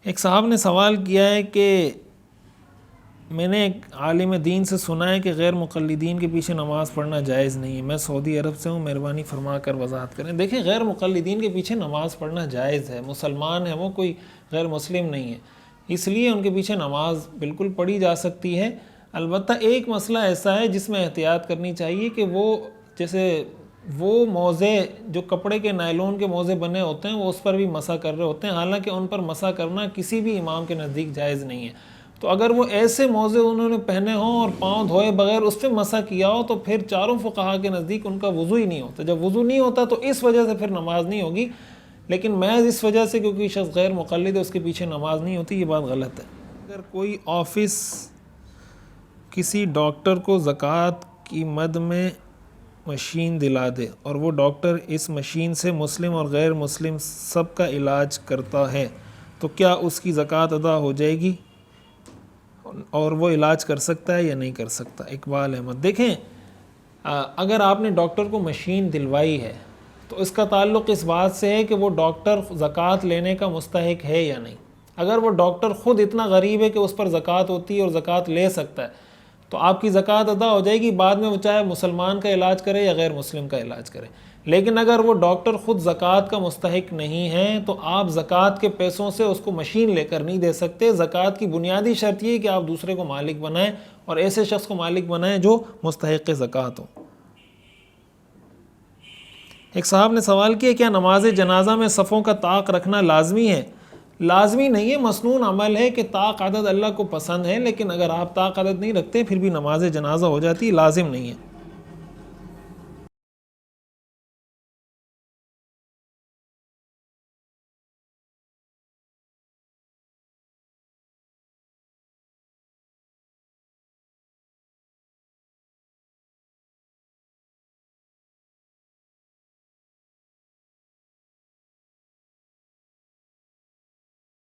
ایک صاحب نے سوال کیا ہے کہ میں نے ایک عالم دین سے سنا ہے کہ غیر مقلدین کے پیچھے نماز پڑھنا جائز نہیں ہے، میں سعودی عرب سے ہوں، مہربانی فرما کر وضاحت کریں۔ دیکھیں، غیر مقلدین کے پیچھے نماز پڑھنا جائز ہے، مسلمان ہے وہ، کوئی غیر مسلم نہیں ہے، اس لیے ان کے پیچھے نماز بالکل پڑھی جا سکتی ہے۔ البتہ ایک مسئلہ ایسا ہے جس میں احتیاط کرنی چاہیے کہ وہ موزے جو کپڑے کے نائلون کے موزے بنے ہوتے ہیں وہ اس پر بھی مسح کر رہے ہوتے ہیں، حالانکہ ان پر مسح کرنا کسی بھی امام کے نزدیک جائز نہیں ہے۔ تو اگر وہ ایسے موزے انہوں نے پہنے ہوں اور پاؤں دھوئے بغیر اس پہ مسح کیا ہو تو پھر چاروں فقہا کے نزدیک ان کا وضو ہی نہیں ہوتا۔ جب وضو نہیں ہوتا تو اس وجہ سے پھر نماز نہیں ہوگی، لیکن محض اس وجہ سے کیونکہ شخص غیر مقلد ہے اس کے پیچھے نماز نہیں ہوتی، یہ بات غلط ہے۔ اگر کوئی آفس کسی ڈاکٹر کو زکوٰۃ کی مد میں مشین دلا دے اور وہ ڈاکٹر اس مشین سے مسلم اور غیر مسلم سب کا علاج کرتا ہے تو کیا اس کی زکوٰۃ ادا ہو جائے گی اور وہ علاج کر سکتا ہے یا نہیں کر سکتا؟ اقبال احمد۔ دیکھیں، اگر آپ نے ڈاکٹر کو مشین دلوائی ہے تو اس کا تعلق اس بات سے ہے کہ وہ ڈاکٹر زکوٰۃ لینے کا مستحق ہے یا نہیں۔ اگر وہ ڈاکٹر خود اتنا غریب ہے کہ اس پر زکوٰۃ ہوتی ہے اور زکوٰۃ لے سکتا ہے تو آپ کی زکوٰۃ ادا ہو جائے گی، بعد میں وہ چاہے مسلمان کا علاج کرے یا غیر مسلم کا علاج کرے۔ لیکن اگر وہ ڈاکٹر خود زکوٰۃ کا مستحق نہیں ہے تو آپ زکوٰۃ کے پیسوں سے اس کو مشین لے کر نہیں دے سکتے۔ زکوٰۃ کی بنیادی شرط یہ ہے کہ آپ دوسرے کو مالک بنائیں اور ایسے شخص کو مالک بنائیں جو مستحق زکوٰۃ ہو۔ ایک صاحب نے سوال کیا، کیا نماز جنازہ میں صفوں کا طاق رکھنا لازمی ہے؟ لازمی نہیں ہے، مسنون عمل ہے کہ طاق عدد اللہ کو پسند ہے، لیکن اگر آپ طاق عدد نہیں رکھتے پھر بھی نماز جنازہ ہو جاتی، لازم نہیں ہے۔